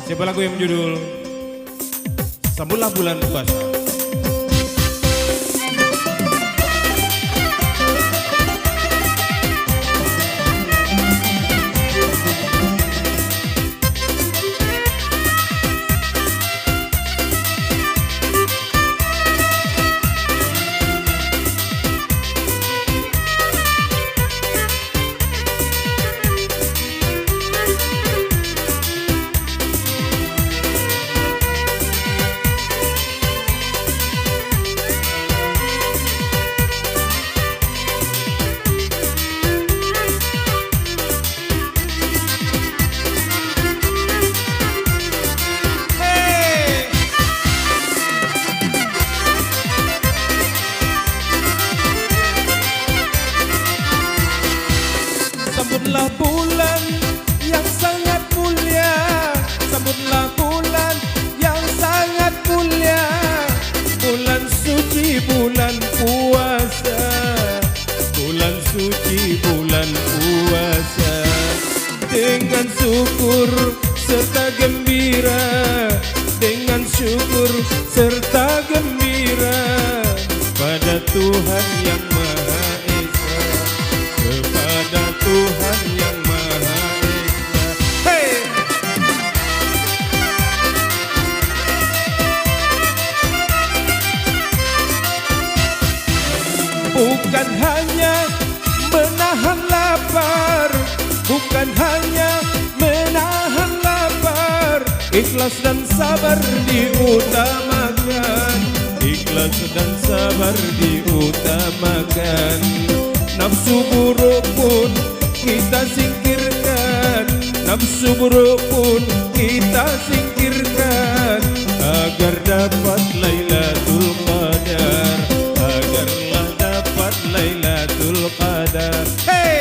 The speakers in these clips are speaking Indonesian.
Sebuah lagu yang berjudul Sambutlah Bulan Puasa. Sambutlah bulan yang sangat mulia, sambutlah bulan yang sangat mulia, bulan suci, bulan puasa, bulan suci, bulan puasa. Dengan syukur serta gembira, dengan syukur serta gembira pada Tuhan yang Maha Esa, kepada Tuhan yang Maha Esa. Hey! Bukan hanya menahan lapar, bukan hanya menahan lapar, ikhlas dan sabar diutamakan, ikhlas dan sabar diutamakan. Nafsu buruk pun kita singkirkan, nafsu buruk pun kita singkirkan, agar dapat Lailatul Qadar, agarlah dapat Lailatul Qadar. Hey!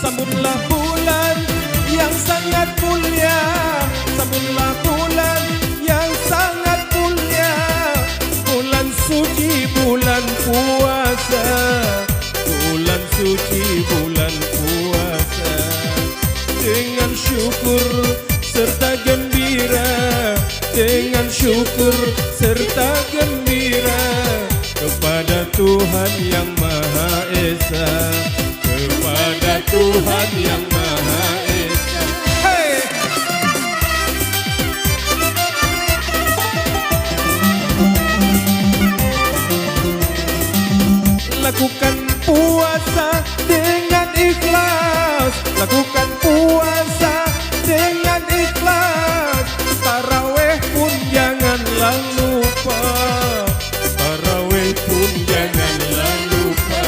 Sambutlah bulan yang sangat mulia, sambutlah bulan yang sangat mulia, bulan suci, bulan puasa, bulan suci, bulan puasa. Dengan syukur serta gembira, dengan syukur serta gembira kepada Tuhan yang Maha Esa, kepada Tuhan yang Maha Esa. Hey! Lakukan puasa dengan ikhlas, lakukan puasa dengan ikhlas. Tarawih pun janganlah lupa, tarawih pun janganlah lupa.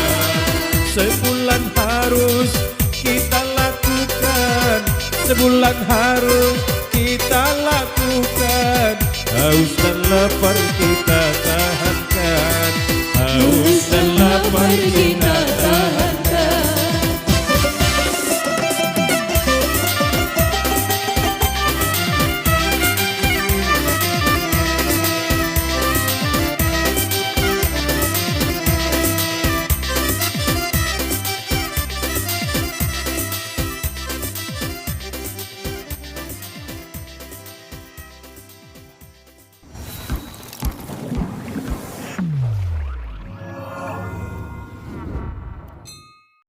Sebulan harus kita lakukan, sebulan harus kita lakukan. Haus dan lapar kita